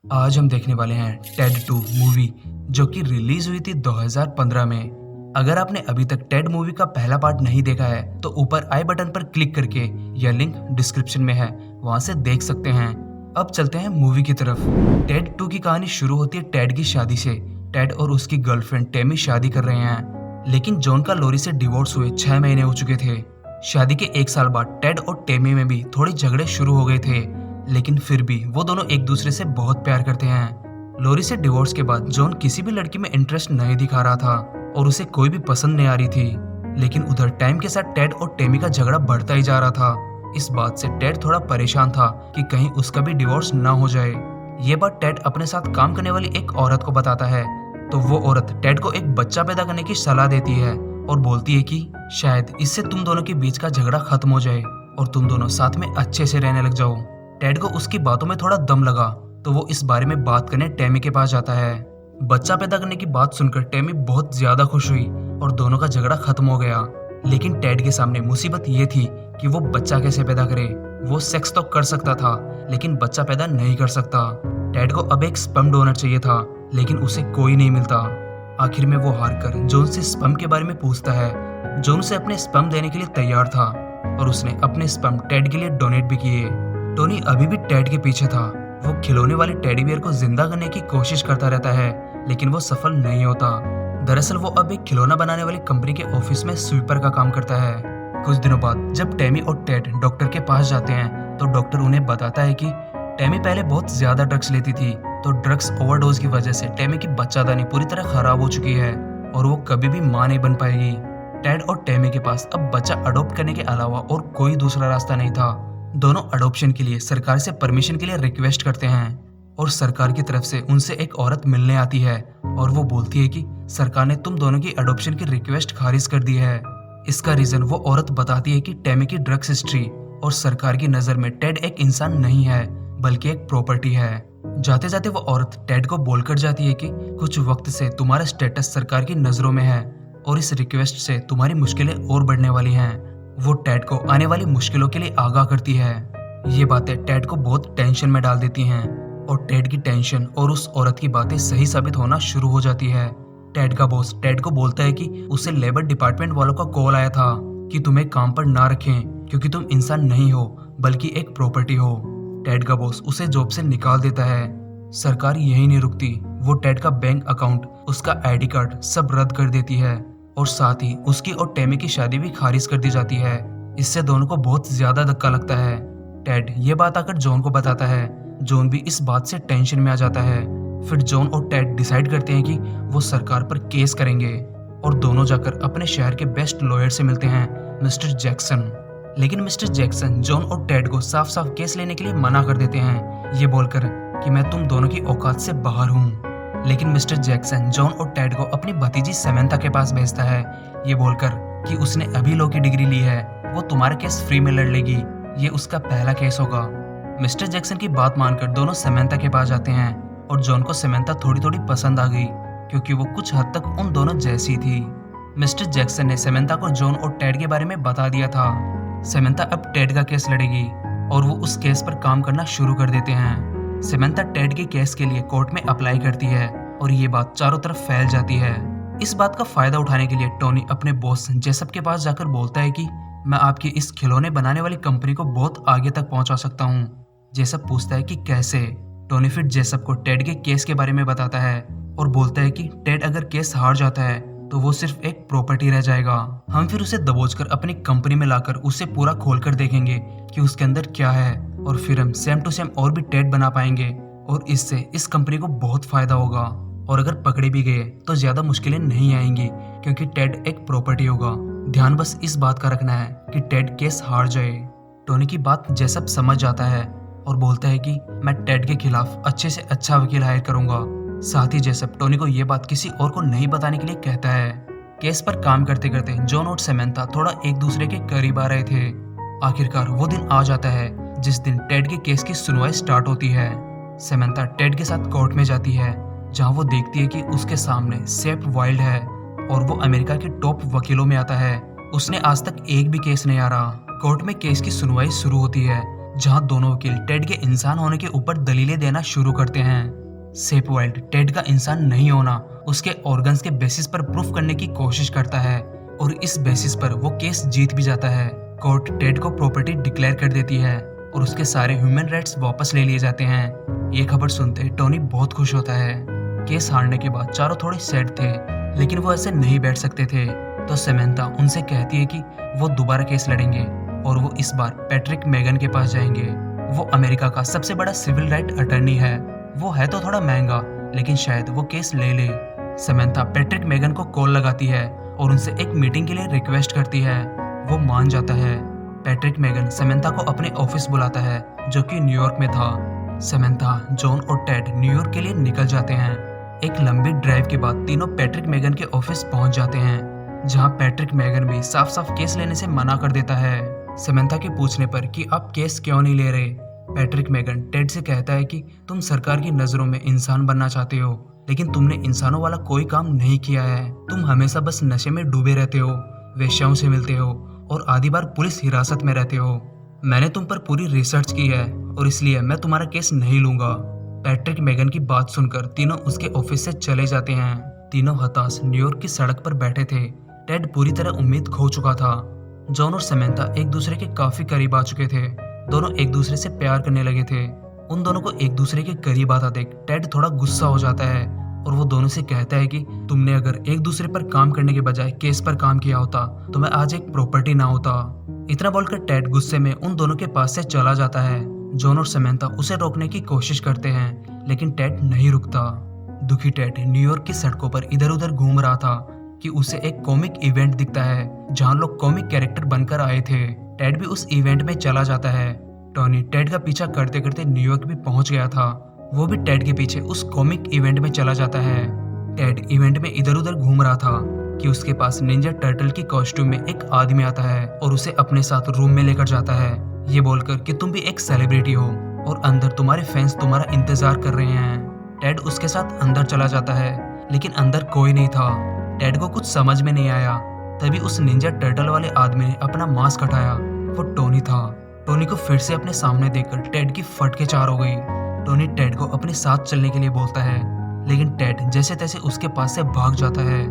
आज हम देखने वाले हैं टेड 2 मूवी जो कि रिलीज हुई थी 2015 में। अगर आपने अभी तक टेड मूवी का पहला पार्ट नहीं देखा है तो ऊपर आई बटन पर क्लिक करके यह लिंक डिस्क्रिप्शन में है, वहां से देख सकते हैं। अब चलते हैं मूवी की तरफ। टेड 2 की कहानी शुरू होती है टेड की शादी से। टेड और उसकी गर्लफ्रेंड टेमी शादी कर रहे हैं, लेकिन जॉन का लोरी से डिवोर्स हुए 6 महीने हो चुके थे। शादी के 1 साल बाद टेड और टेमी में भी थोड़े झगड़े शुरू हो गए थे, लेकिन फिर भी वो दोनों एक दूसरे से बहुत प्यार करते हैं। लोरी से डिवोर्स के बाद जॉन किसी भी लड़की में इंटरेस्ट नहीं दिखा रहा था और उसे कोई भी पसंद नहीं आ रही थी, लेकिन उधर टाइम के साथ टेड और टेमी का झगड़ा बढ़ता ही जा रहा था। इस बात से टेड थोड़ा परेशान था कि कहीं उसका भी डिवोर्स ना हो जाए। ये बात टेड अपने साथ काम करने वाली एक औरत को बताता है, तो वो औरत टेड को एक बच्चा पैदा करने की सलाह देती है और बोलती है कि शायद इससे तुम दोनों के बीच का झगड़ा खत्म हो जाए और तुम दोनों साथ में अच्छे से रहने लग जाओ। टेड को उसकी बातों में थोड़ा दम लगा, तो वो इस बारे में बात करने टेमी के पास जाता है। बच्चा पैदा करने की बात सुनकर टेमी बहुत ज्यादा खुश हुई और दोनों का झगड़ा खत्म हो गया। लेकिन टेड के सामने मुसीबत ये थी कि वो बच्चा कैसे पैदा करे। वो सेक्स तो कर सकता था, लेकिन बच्चा पैदा नहीं कर सकता। टेड को अब एक स्पर्म डोनर चाहिए था, लेकिन उसे कोई नहीं मिलता। आखिर में वो हारकर जॉन से स्पर्म के बारे में पूछता है। जॉन उसे अपने स्पर्म देने के लिए तैयार था और उसने अपने स्पर्म टेड के लिए डोनेट भी किए। टोनी अभी भी टेड के पीछे था। वो खिलौने वाले टेडी बियर को जिंदा करने की कोशिश करता रहता है, लेकिन वो सफल नहीं होता। दरअसल वो अब एक खिलौना बनाने वाली कंपनी के ऑफिस में स्वीपर का काम करता है। कुछ दिनों बाद जब टेमी और टेड डॉक्टर के पास जाते हैं, तो डॉक्टर उन्हें बताता है कि टेमी पहले बहुत ज्यादा ड्रग्स लेती थी, तो ड्रग्स ओवरडोज की वजह से टेमी की बच्चादानी पूरी तरह खराब हो चुकी है और वो कभी भी मां नहीं बन पाएगी। टेड और टेमी के पास अब बच्चा अडॉप्ट करने के अलावा और कोई दूसरा रास्ता नहीं था। दोनों अडॉप्शन के लिए सरकार से परमिशन के लिए रिक्वेस्ट करते हैं और सरकार की तरफ से उनसे एक औरत मिलने आती है और वो बोलती है कि सरकार ने तुम दोनों की अडॉप्शन की रिक्वेस्ट खारिज कर दी है। इसका रीजन वो औरत बताती है कि टेमी की ड्रग्स हिस्ट्री और सरकार की नजर में टेड एक इंसान नहीं है बल्कि एक प्रॉपर्टी है। जाते जाते वो औरत टेड को बोलकर जाती है कि कुछ वक्त से तुम्हारा स्टेटस सरकार की नजरों में है और इस रिक्वेस्ट से तुम्हारी मुश्किलें और बढ़ने वाली हैं। वो टेड को आने वाली मुश्किलों के लिए आगाह करती है। ये बातें टेड को बहुत टेंशन में डाल देती हैं और टेड की टेंशन और उस औरत की बातें सही साबित होना शुरू हो जाती है। टेड का बॉस टेड को बोलता है कि उसे लेबर डिपार्टमेंट वालों का कॉल आया था कि तुम्हें काम पर ना रखें क्योंकि तुम इंसान नहीं हो बल्कि एक प्रॉपर्टी हो। टेड का बॉस उसे जॉब से निकाल देता है। सरकार यही नहीं रुकती, वो टेड का बैंक अकाउंट, उसका आईडी कार्ड सब रद्द कर देती है और साथ ही उसकी और टेमी की शादी भी खारिज कर दी जाती है। इससे दोनों को बहुत ज्यादा धक्का लगता है। टेड ये बात आकर जॉन को बताता है। जॉन भी इस बात से टेंशन में आ जाता है। फिर जॉन और टेड डिसाइड करते हैं कि वो सरकार पर केस करेंगे और दोनों जाकर अपने शहर के बेस्ट लॉयर से मिलते हैं, मिस्टर जैक्सन। लेकिन मिस्टर जैक्सन जॉन और टेड को साफ साफ केस लेने के लिए मना कर देते हैं, ये बोलकर कि मैं तुम दोनों की औकात से बाहर हूँ। लेकिन मिस्टर जैक्सन जॉन और टेड को अपनी भतीजी सैमंथा के पास भेजता है, ये बोलकर कि उसने अभी लॉ की डिग्री ली है, वो तुम्हारा केस फ्री में लड़ लेगी, ये उसका पहला केस होगा। मिस्टर जैक्सन की बात मानकर दोनों सैमंथा के पास जाते हैं और जॉन को सैमंथा थोड़ी थोड़ी पसंद आ गई क्योंकि वो कुछ हद तक उन दोनों जैसी थी। मिस्टर जैक्सन ने सैमंथा को जॉन और टेड के बारे में बता दिया था। सैमंथा अब टेड का केस लड़ेगी और वो उस केस पर काम करना शुरू कर देते हैं। सैमंथा टेड के केस के लिए कोर्ट में अप्लाई करती है और ये बात चारों तरफ फैल जाती है। इस बात का फायदा उठाने के लिए टोनी अपने बॉस जेसप के पास जाकर बोलता है कि मैं आपकी इस खिलौने बनाने वाली कंपनी को बहुत आगे तक पहुंचा सकता हूं। जेसप पूछता है कि कैसे। टोनी फिर जेसप को टेड के केस के बारे में बताता है और बोलता है कि टेड अगर केस हार जाता है तो वो सिर्फ एक प्रॉपर्टी रह जाएगा। हम फिर उसे दबोचकर अपनी कंपनी में लाकर उसे पूरा खोलकर देखेंगे कि उसके अंदर क्या है और फिर हम सेम टू सेम और भी टेड बना पाएंगे और इससे इस कंपनी को बहुत फायदा होगा और अगर पकड़े भी गए तो ज्यादा मुश्किलें नहीं आएंगी क्योंकि टेड एक प्रॉपर्टी होगा। ध्यान बस इस बात का रखना है कि टेड केस हार जाए। टोनी की बात जेसप समझ जाता है और बोलता है कि मैं टेड के खिलाफ अच्छे से अच्छा वकील हायर करूंगा। साथ ही जेसप टोनी को यह बात किसी और को नहीं बताने के लिए कहता है। केस पर काम करते करते जॉन और सैमंथा थोड़ा एक दूसरे के करीब आ रहे थे। आखिरकार वो दिन आ जाता है जिस दिन टेड के केस की सुनवाई स्टार्ट होती है। सैमंथा टेड के साथ कोर्ट में जाती है, जहां वो देखती है कि उसके सामने सेप वाइल्ड है और वो अमेरिका के टॉप वकीलों में आता है। उसने आज तक एक भी केस नहीं हारा। कोर्ट में केस की सुनवाई शुरू होती है। जहां दोनों वकील टेड के इंसान होने के ऊपर दलीलें देना शुरू करते हैं। सेपवेल्ड टेड का इंसान नहीं होना उसके ऑर्गन्स के बेसिस पर प्रूफ करने की कोशिश करता है और इस बेसिस पर वो केस जीत भी जाता है। कोर्ट टेड को प्रॉपर्टी डिक्लेयर कर देती है और उसके सारे ह्यूमन राइट्स वापस ले लिए जाते हैं। ये खबर सुनते टोनी बहुत खुश होता है। केस हारने के बाद चारों थोड़े सैड थे, लेकिन वो ऐसे नहीं बैठ सकते थे, तो समंथा उनसे कहती है कि वो दोबारा केस लड़ेंगे और वो इस बार पैट्रिक मेगन के पास जाएंगे। वो अमेरिका का सबसे बड़ा सिविल राइट अटर्नी है। वो है तो थोड़ा महंगा, लेकिन शायद वो केस ले ले। समंथा पैट्रिक मेगन को कॉल लगाती है और उनसे एक मीटिंग के लिए रिक्वेस्ट करती है। वो मान जाता है। पैट्रिक मेगन समंथा को अपने ऑफिस बुलाता है, जो कि न्यूयॉर्क में था। समंथा, जॉन और टेड न्यूयॉर्क के लिए निकल जाते हैं। एक लंबी ड्राइव के बाद तीनों पैट्रिक मेगन के ऑफिस पहुंच जाते हैं, जहां पैट्रिक मेगन भी साफ साफ केस लेने से मना कर देता है। समंथा के पूछने पर कि आप केस क्यों नहीं ले रहे, पैट्रिक मेगन टेड से कहता है कि तुम सरकार की नजरों में इंसान बनना चाहते हो, लेकिन तुमने इंसानों वाला कोई काम नहीं किया है। तुम हमेशा बस नशे में डूबे रहते हो, वेश्याओं से मिलते हो और आधी बार पुलिस हिरासत में रहते हो। मैंने तुम पर पूरी रिसर्च की है और इसलिए मैं तुम्हारा केस नहीं लूंगा। पैट्रिक मेगन की बात सुनकर तीनों उसके ऑफिस से चले जाते हैं। तीनों हताश न्यूयॉर्क की सड़क पर बैठे थे। टेड पूरी तरह उम्मीद खो चुका था। जॉन और समंथा एक दूसरे के काफी करीब आ चुके थे। दोनों एक दूसरे से प्यार करने लगे थे। उन दोनों को एक दूसरे के करीब आता देख टेड थोड़ा गुस्सा हो जाता है और वो दोनों से कहता है कि तुमने अगर एक दूसरे पर काम करने के बजाय केस पर काम किया होता तो मैं आज एक प्रॉपर्टी ना होता। इतना बोलकर टेड गुस्से में उन दोनों के पास से चला जाता है। जॉन और समंथा उसे रोकने की कोशिश करते हैं, लेकिन टेड नहीं रुकता। दुखी टेड न्यूयॉर्क की सड़कों पर इधर उधर घूम रहा था कि उसे एक कॉमिक इवेंट दिखता है जहां लोग कॉमिक कैरेक्टर बनकर आए थे। टेड भी उस इवेंट में चला जाता है। टॉनी टेड का पीछा करते करते न्यूयॉर्क भी पहुंच गया था। वो भी टेड के पीछे उस कॉमिक इवेंट में चला जाता है। टेड इवेंट में इधर उधर घूम रहा था कि उसके पास निंजा टर्टल की कॉस्ट्यूम में एक आदमी आता है और उसे अपने साथ रूम में लेकर जाता है, ये बोलकर कि तुम भी एक सेलिब्रिटी हो और अंदर तुम्हारे फैंस तुम्हारा इंतजार कर रहे हैं। टेड उसके साथ अंदर चला जाता है, लेकिन अंदर कोई नहीं था। टेड को कुछ समझ में नहीं आया। तभी उस निंजा टर्टल वाले आदमी ने अपना मास्क हटाया। वो टोनी था। टोनी को फिर से अपने सामने देखकर टेड की फट के चार हो गई। टोनी टेड को अपने साथ चलने के लिए बोलता है, लेकिन टेड जैसे तैसे उसके पास से भाग जाता है।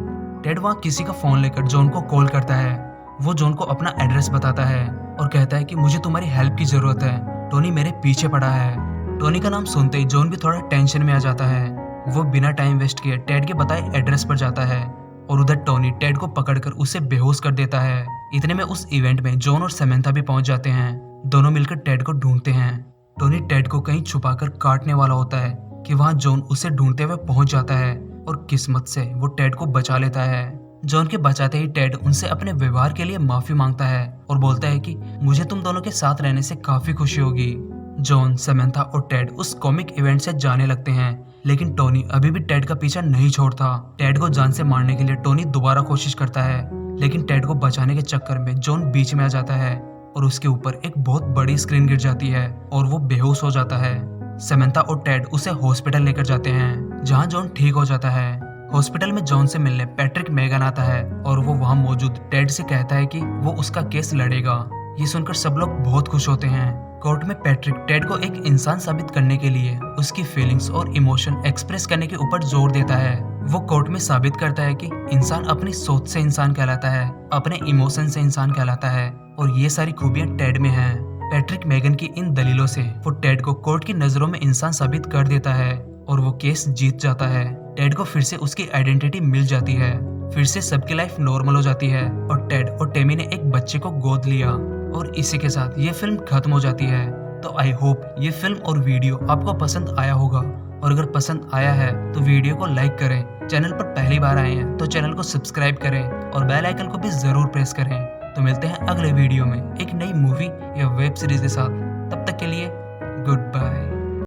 टेड वहाँ किसी का फोन लेकर जॉन को कॉल करता है। वो जॉन को अपना एड्रेस बताता है और कहता है कि मुझे तुम्हारी हेल्प की जरूरत है, टोनी मेरे पीछे पड़ा है। टोनी का नाम सुनते ही जॉन भी थोड़ा टेंशन में आ जाता है। वो बिना टाइम वेस्ट किए टेड के बताए एड्रेस पर जाता है और उधर टोनी टेड को पकड़कर उसे बेहोश कर देता है। इतने में उस इवेंट में जॉन और समंथा भी पहुंच जाते हैं। दोनों मिलकर टेड को ढूंढते हैं। टोनी टेड को कहीं छुपाकर काटने वाला होता है कि वहां जॉन उसे ढूंढते हुए पहुंच जाता है और किस्मत से वो टेड को बचा लेता है। जॉन के बचाते ही टेड उनसे अपने व्यवहार के लिए माफी मांगता है और बोलता है कि मुझे तुम दोनों के साथ रहने से काफी खुशी होगी। जॉन, समंथा और टेड उस कॉमिक इवेंट से जाने लगते हैं, लेकिन टोनी अभी भी टेड का पीछा नहीं छोड़ता। टेड को जान से मारने के लिए टोनी दोबारा कोशिश करता है, लेकिन टेड को बचाने के चक्कर में जॉन बीच में आ जाता है और उसके ऊपर एक बहुत बड़ी स्क्रीन गिर जाती है और वो बेहोश हो जाता है। समंथा और टेड उसे हॉस्पिटल लेकर जाते हैं, जहां जॉन ठीक हो जाता है। हॉस्पिटल में जॉन से मिलने पैट्रिक मेगन आता है और वो वहां मौजूद टेड से कहता है कि वो उसका केस लड़ेगा। ये सुनकर सब लोग बहुत खुश होते हैं। कोर्ट में पैट्रिक टेड को एक इंसान साबित करने के लिए उसकी फीलिंग्स और इमोशन एक्सप्रेस करने के ऊपर जोर देता है। वो कोर्ट में साबित करता है कि इंसान अपनी सोच से इंसान कहलाता है, अपने इमोशन से इंसान कहलाता है और ये सारी खूबियां टेड में हैं। पैट्रिक मेगन की इन दलीलों से वो टेड को कोर्ट की नजरों में इंसान साबित कर देता है और वो केस जीत जाता है। टेड को फिर से उसकी आइडेंटिटी मिल जाती है। फिर से सबकी लाइफ नॉर्मल हो जाती है और टेड और टेमी ने एक बच्चे को गोद लिया और इसी के साथ ये फिल्म खत्म हो जाती है। तो आई होप ये फिल्म और वीडियो आपको पसंद आया होगा और अगर पसंद आया है तो वीडियो को लाइक करें। चैनल पर पहली बार आए हैं तो चैनल को सब्सक्राइब करें और बेल आइकन को भी जरूर प्रेस करें। तो मिलते हैं अगले वीडियो में एक नई मूवी या वेब सीरीज के साथ। तब तक के लिए गुड बाय।